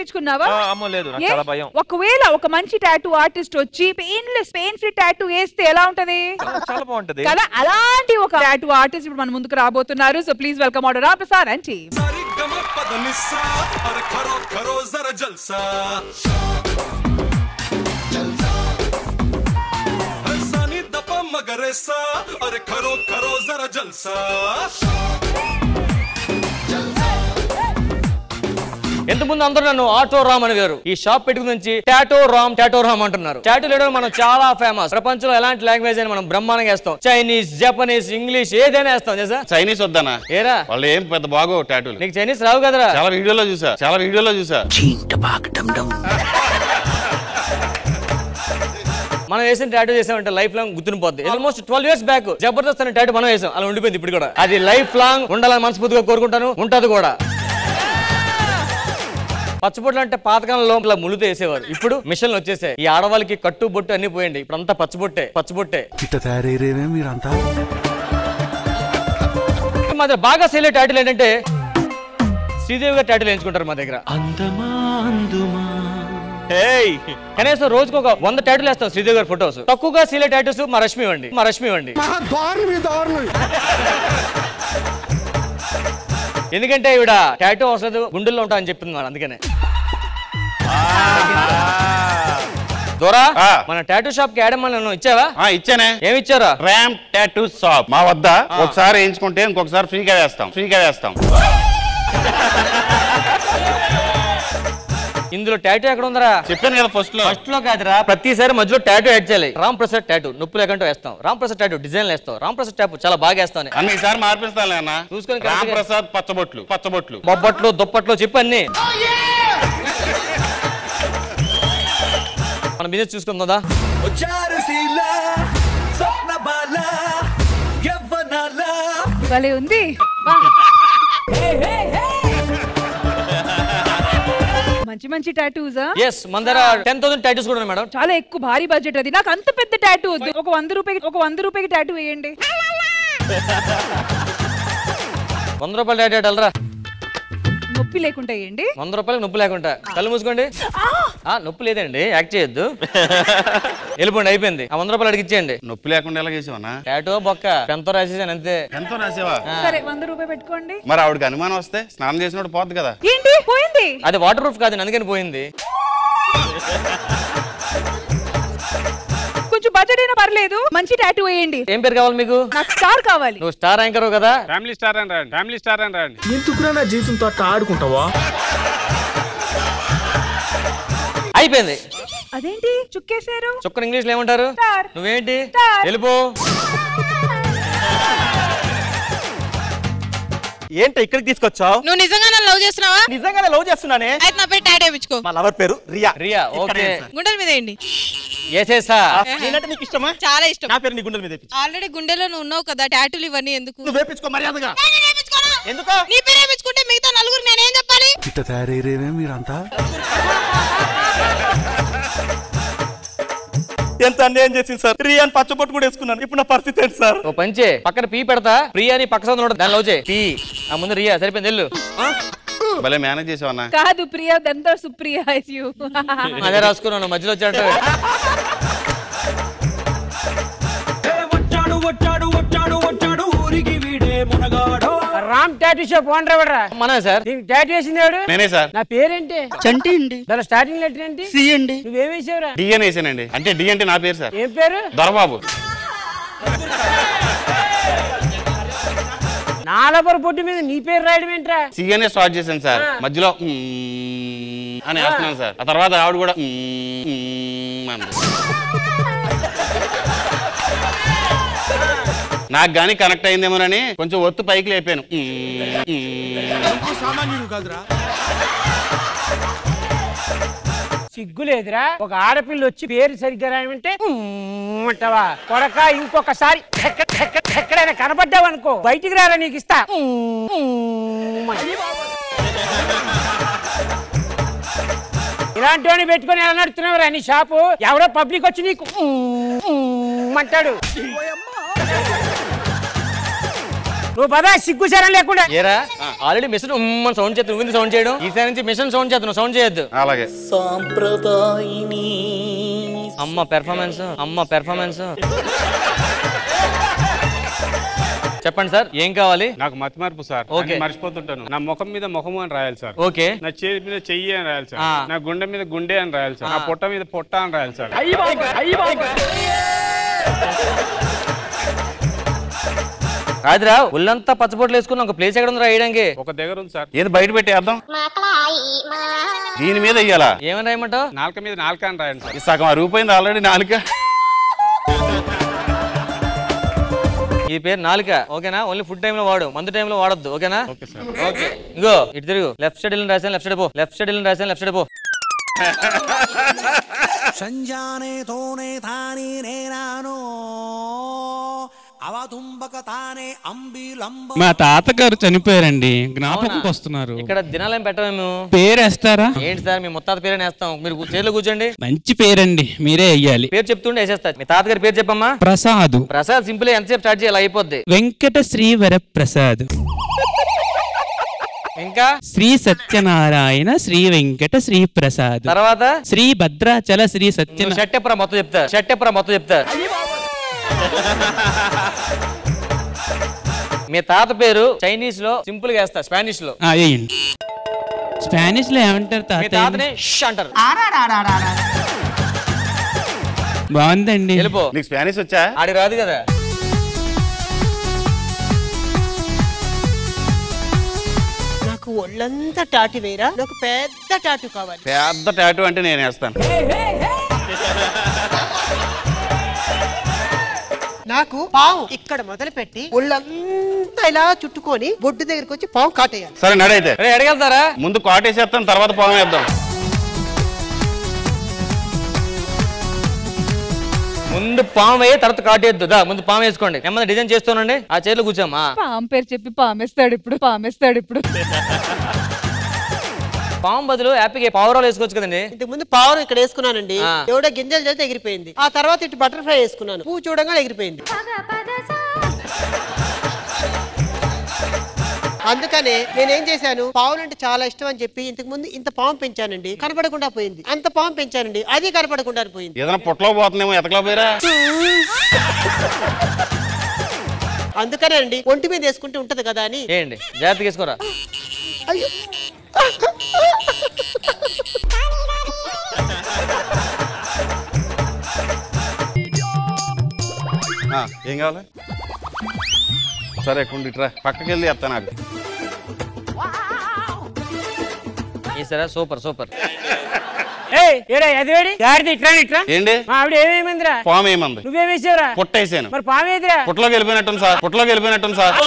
వేయించుకున్నావా? లేదు, నాకు చాలా భయం. ఒకవేళ ఒక మంచి టాటూ ఆర్టిస్ట్ వచ్చి పెయిన్ ఫ్రీ టాటూ వేస్తే ఎలా ఉంటది? చాలా బాగుంటది కదా. అలాంటి ఒక టాటూ ఆర్టిస్ట్ ఇప్పుడు మన ముందుకు రాబోతున్నారు. So please welcome order Ram Prasad and team. अरे करो करो जरा जलसा. ఎంత ముందు అందరూ నన్ను ఆటో రామ్ అని గారు ఈ షాప్ పెట్టుకుని నుంచి టాటో రామ్ అంటున్నారు. టాటూ వేయడం మనం చాలా ఫేమస్. ప్రపంచంలో ఎలాంటి లాంగ్వేజ్ అని మనం బ్రహ్మాండంగా వేస్తాం. చైనీస్, జపనీస్, ఇంగ్లీష్ ఏదైనా వేస్తాం. చేసా చైనీస్ వద్దానా? ఏరా వాళ్ళు ఏం పెద్ద బాగో టాటూలు. నీకు చైనీస్ రావు కదరా? చాలా వీడియోలో చూసా. మనం వేసిన టాటూ చేసామంటే లైఫ్ లాంగ్ గుర్తుండిపోద్ది. ఆల్మోస్ట్ 12 years బ్యాక్ జబర్దస్త్ అనే టాటూ మనం వేసాం. అలా ఉండిపోయింది. ఇప్పుడు కూడా అది లైఫ్ లాంగ్ ఉండాలని మనస్ఫూర్తిగా కోరుకుంటాను. ఉంటది కూడా. పచ్చబొట్లు అంటే పాతకాలంలో ముళ్ళుతో వేసేవారు. ఇప్పుడు మిషన్లు వచ్చేసాయి. ఈ ఆడవాళ్ళకి కట్టు బొట్టు అన్ని పోయండి. ఇప్పుడు అంతా పచ్చబొట్టే. మాది బాగా సేల్ టాటూలు ఏంటంటే శ్రీదేవి గారు టాటూలు వేయించుకుంటారు మా దగ్గర. కనీసం రోజుకు ఒక 100 టాటూలు వేస్తాం శ్రీదేవి గారి ఫొటోస్. తక్కువగా సీలే టాటూస్ మా రష్మి ఇవ్వండి. ఎందుకంటే ఇవిడ టాటూ అవసరం గుండెల్లో ఉంటా అని చెప్తుంది. అందుకనే దూరా మన టాటూ షాప్ కి యాడ్ మనం ఇచ్చావా? ఇచ్చానే. ఏమి ఇచ్చారా? ర్యామ్ టాటూ షాప్ మా వద్ద ఒకసారి వేయించుకుంటే ఇంకొకసారి ఫ్రీగా వేస్తాం. ఇందులో టాటూ ఎక్కడ ఉందరా? చెప్పాను కదా ఫస్ట్ లో కాదురా, ప్రతిసారి మధ్యలో టాటూ యాడ్ చేయాలి. రామ్ ప్రసాద్ టాటూ నొప్పి లేకుండా వేస్తాం. రామ్ ప్రసాద్ టాటూ డిజైన్ వేస్తాం. రామ్ ప్రసాద్ టాటూ చాలా బాగా వేస్తాను. అన్ని ఈసారి మార్పిస్తాను అన్న. చూసుకొని రామ్ ప్రసాద్ పచ్చబొట్లు బొబ్బట్లు దుప్పట్లు చెప్పు అన్ని. మన బిజినెస్ చూసుకుందా? భలే ఉంది. మంచి టాటూస్. yes మన దగ్గర 10,000 టాటూస్ కూడా ఉన్నాయి మేడం. చాలా ఎక్కువ భారీ బడ్జెట్ అది. నాకు అంత పెద్ద టాటూ వద్దు. ఒక 100 రూపాయకి టాటూ వేయండి. 100 రూపాయల టాటూ వెళ్ళరా? నొప్పి లేకుండా వేయండి. 100 రూపాయలకు నొప్పి లేకుండా. కళ్ళు మూసుకోండి. నొప్పి లేదండి, యాక్ట్ చేయొద్దు. వెళ్ళిపోండి, అయిపోయింది. ఆ 100 రూపాయలు అడిగిచ్చేయండి. నొప్పి లేకుండా ఎలా చేసావా? టాటూ బొక్క పెంతో రాసేసాను అంతే. ఎంతో రాసేవా? సరే 100 రూపాయలు పెట్టుకోండి. మరి ఆవిడకి అనుమానం వస్తే స్నానం చేసినప్పుడు పోద్ది కదా. ఏంటి పోయింది? అది వాటర్ ప్రూఫ్ కాదు, అందుకని పోయింది. కొంచెం బడ్జెట్ అయినా పర్లేదు, మంచి టాటూ వేయండి. ఏం పేరు కావాలి మీకు? నాకు స్టార్ కావాలి. నువ్వు స్టార్ యాంకర్ కదా? ఫ్యామిలీ స్టార్ అని రాండి. ఎందుకురా నా జీవితంతో అట్లా ఆడుకుంటావా? అయిపోయింది. అదేంటి చుక్కేశారు? చుక్కని ఇంగ్లీష్ లో ఏమంటారు? నువ్వేంటి వెళ్ళిపో. ఏంటి ఇక్కడికి తీసుకొచ్చావు? నువ్వు నిజంగానే లవ్ చేస్తున్నావా? నిజంగానే లవ్ చేస్తున్నానే. అయితే నా పేరు టాటూ వేయించుకో. మా లవర్ పేరు రియా. ఓకే, గుండెల మీద వేయండి. ఏసేసా. నేనంటే నీకు ఇష్టమా? చాలా ఇష్టం. నా పేరు నీ గుండెల మీద వేయించు. ఆల్రెడీ గుండెలో నువ్వు ఉన్నావు కదా, టాటూలు ఇవన్నీ ఎందుకు? నువ్వు వేయించుకో మర్యాదగా. ఎందుకు? నీ పేరు వేయించుకుంటే మిగతా నలుగురు నేనేం చెప్పాలి? ఎంత అన్యాయం చేసింది సార్. రియాన్ పచ్చబొట్టు కూడా వేసుకున్నాను. ఇప్పుడు నా పరిస్థితి ఏంటి సార్? ఓ పంచే పక్కన పీ పెడతా. ప్రియా అని పక్క సందు దాని లవ్ చేయి. పీ ఆ ముందు రియా. సరిపోయింది వెళ్ళు. భలే మేనేజ్ చేసావన్నా. కాదు ప్రియా దంతా సుప్రియా. అదే రాసుకున్నాను మధ్యలో వచ్చాడు. రామ్ టాటూ షాప్ ఓనర్ ఎవడరా? మనమే సార్. టాటూ వేసింది ఎవడు? నేనే సార్. నా పేరేంటి? చంటి అండి. దాని స్టార్టింగ్ లెటర్ ఏంటి? సి అండి. నువ్వేం వేసావురా? డి అని వేసానండి. అంటే డి అంటే నా పేరు సార్. ఏం పేరు? దొరబాబు. నాలబర్ బొట్టు మీద నీ పేరు రాయడం ఏంట్రా? సి అనే స్టార్ట్ చేశాను సార్. మధ్యలో అని వేస్తున్నాను సార్. ఆ తర్వాత ఆవిడ కూడా నాకు గానీ కనెక్ట్ అయిందేమోనని కొంచెం ఒత్తు పైకి లేపాను. సిగ్గులేదురా? ఒక ఆడపిల్ల వచ్చి పేరు సరిగ్గా రాయమంటే అంటావా? కొడక ఇంకొకసారి ఎక్కడైనా కనబడ్డావనుకో బయటికి రారా, నీకు ఇస్తా. ఇలాంటి వాడిని పెట్టుకుని ఎలా నడుతున్నావురా నీ షాపు? ఎవడో పబ్లిక్ వచ్చి నీకు అంటాడు. నువ్వు పదా సిగ్గుసారం లేకుండా. ఏరా ఆల్రెడీ మిషన్ సౌండ్ చేద్దాం, నువ్వు సౌండ్ చేయడం. ఈసారి నుంచి మిషన్ సౌండ్ చేద్దాం, సౌండ్ చేయొద్దు. అలాగే అమ్మ పెర్ఫార్మెన్స్ చెప్పండి సార్, ఏం కావాలి? నాకు మతి మార్పు సార్. ఓకే. మర్చిపోతుంటాను. నా ముఖం మీద ముఖము అని రాయాలి సార్. ఓకే. నా చేతి మీద చెయ్యి అని రాయాలి సార్. నా గుండె మీద గుండె అని రాయాలి సార్. నా పొట్ట మీద పొట్ట అని రాయాలి సార్. కాదురా, ఒళ్ళంతా పచ్చబొట్లు వేసుకుని ఒక ప్లేస్ ఎక్కడ ఉందో రాయడానికి? ఒక దగ్గర ఉంది సార్. ఏది బయట పెట్టేద్దాం, దీని మీద వెయ్యాలా? ఏమని రాయమంటావు? నాలుక మీద నాలుక అని రాయండి సార్. ఈ సగం అరిగిపోయింది ఆల్రెడీ నాలుక. ఈ పేరు నాలుక, ఓకేనా? ఓన్లీ ఫుడ్ టైమ్ లో వాడు, మందు టైమ్ లో వాడొద్దు, ఓకేనా? Okay sir. ఓకే. ఇగో ఇటు తిరుగు. లెఫ్ట్ సైడ్ వెళ్ళి రాసాను, లెఫ్ట్ సైడ్ పో. లెఫ్ట్ సైడ్ వెళ్ళి రాసాను, లెఫ్ట్ సైడ్ పో. మా తాతగారు చనిపోయారండి, జ్ఞాపకం వస్తున్నారు. ఇక్కడ దినాలేం పెట్టమేము. పేరు వేస్తారా? ఏంటి సార్, మీ ముత్తాత పేరు వేస్తాం. మీరు చైర్లో కూర్చోండి. మంచి పేరండి, మీరే వెయ్యాలి. పేరు చెప్తుండే వేసేస్తా. మీ తాతగారి పేరు చెప్పమ్మా. ప్రసాద్. ప్రసాద్ సింపుల్. ఎంతసేపు స్టార్ట్ చేయాలి? అయిపోద్ది. వెంకట శ్రీవర ప్రసాద్. ఇంకా శ్రీ సత్యనారాయణ శ్రీ వెంకట శ్రీ ప్రసాద్. తర్వాత శ్రీ భద్రాచల శ్రీ సత్యనారాయణ. షట్టెప్పరా మొత్తం చెప్తా. మీ తాత పేరు చైనీస్ లో సింపుల్ గా వేస్తా, స్పానిష్ లో వేయండి. స్పానిష్ లో ఏమంటారు? తాతనే ష్ అంటారు. బాగుందండి. వెళ్ళిపో. నీకు స్పానిష్ వచ్చా? ఆడి రాదు కదా. నాకు ఒళ్ళంతా టాటు వేరా, నాకు పెద్ద టాటు కావాలి. పెద్ద టాటూ అంటే నేను వేస్తాను. నాకు పావు ఇక్కడ మొదలు పెట్టి ఒళ్ళంతా ఇలా చుట్టుకొని బొడ్డు దగ్గరికి వచ్చి పావు కాటేయాలి. సరే నడైతే. అడగలుగుతారా? ముందు కాటేసేస్తాను, తర్వాత పాము వేద్దాం. ముందు పాము వేయ, తర్వాత కాటేద్దు. ముందు పాము వేసుకోండి. ఏమన్నా డిజైన్ చేస్తానండి. ఆ చైర్లో కూర్చోమ్మా. పాము పేరు చెప్పి పామేస్తాడు ఇప్పుడు. పాము బదులు హ్యాపీగా పావురాలు వేసుకోవచ్చు కదండి. ఇంతకు ముందు పావురం ఇక్కడ వేసుకున్నానండి, ఎవడో గింజలు చదివితే ఎగిరిపోయింది. ఆ తర్వాత ఇటు బటర్ఫ్లై వేసుకున్నాను, పువ్వు చూడంగానే ఎగిరిపోయింది. అందుకనే నేనేం చేశాను, పావులంటే చాలా ఇష్టం అని చెప్పి ఇంతకు ముందు ఇంత పాము పెంచానండి, కనపడకుండా పోయింది. అంత పాము పెంచానండి, అది కనపడకుండా పోయింది. ఏదైనా పొట్టలో పోతుందేమో, ఎతకలో పోయిరా. అందుకనే అండి ఒంటి మీద వేసుకుంటే ఉంటది కదా అని. ఏంటి జాగ్రత్తగా వేసుకోరా. అయ్యో ఏం కావాలి? సరే కుండిట్రా, పక్కకి వెళ్ళి వేస్తా. నాకు సరే సూపర్. ఏంటి? ఆవిడ ఏమేమిందిరా? పాము ఏమంది? నువ్వేమేసావురా? పుట్టేసాను. మరి పాము ఏదిరా? పుట్టలోకి వెళ్ళిపోయినట్టుంది సార్.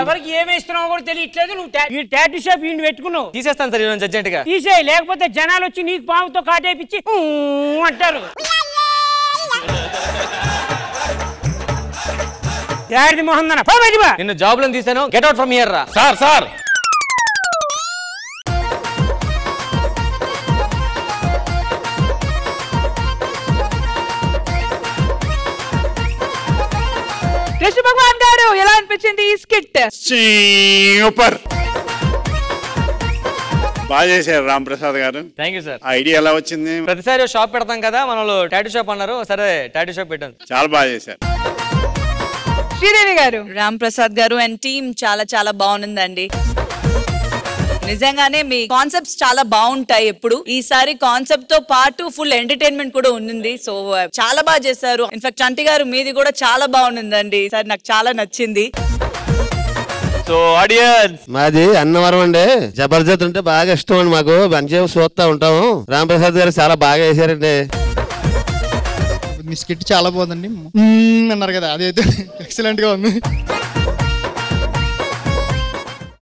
ఎవరికి ఏమేస్తున్నావు కూడా తెలియట్లేదు. నువ్వు టాటూ షాప్ ఈయన పెట్టుకున్నావు. తీసేస్తాను సార్ ఈరోజు అర్జెంట్ గా. తీసేయి, లేకపోతే జనాలు వచ్చి నీకు పాముతో కాటేపించి అంటారు. నిన్ను జాబ్ లో తీసాను. గెట్ అవుట్ ఫ్రమ్ హియర్ రా. సార్ కృష్ణ భగవాన్ గారు ఎలా అనిపించింది ఈ స్కిట్? సూపర్, బాగా చేశారు రామ్ ప్రసాద్ గారు. Thank you sir. ఐడియా ఎలా వచ్చింది? ప్రతిసారి షాప్ పెడతాం కదా, మనలో టాటూ షాప్ అన్నారు, సరే టాటూ షాప్ పెట్టాను. చాలా బాగా చేశారు. శ్రీదేవి గారు. రామ్ ప్రసాద్ గారు అండ్ టీమ్ చాలా బాగుందండి. నిజంగానే మీ కాన్సెప్ట్స్ చాలా బాగుంటాయి. ఎప్పుడు ఈసారి కాన్సెప్ట్ తో పాటు ఫుల్ ఎంటర్టైన్మెంట్ కూడా ఉంది. సో చాలా బాగా చేశారు. ఇన్ఫాక్ట్ చంటి గారు మీది కూడా చాలా బాగుందండి. ఈసారి నాకు చాలా నచ్చింది. సో ఆడియన్స్, మాది అన్నవరం అండి. జబర్దస్త్ అంటే బాగా ఇష్టం అండి మాకు. మంచిగా చూస్తా ఉంటాము. రామ్ ప్రసాద్ గారు చాలా బాగా వేశారండి. మీ స్కిట్ చాలా బాగుందండి అన్నారు కదా, అదైతే ఎక్సలెంట్ గా ఉంది.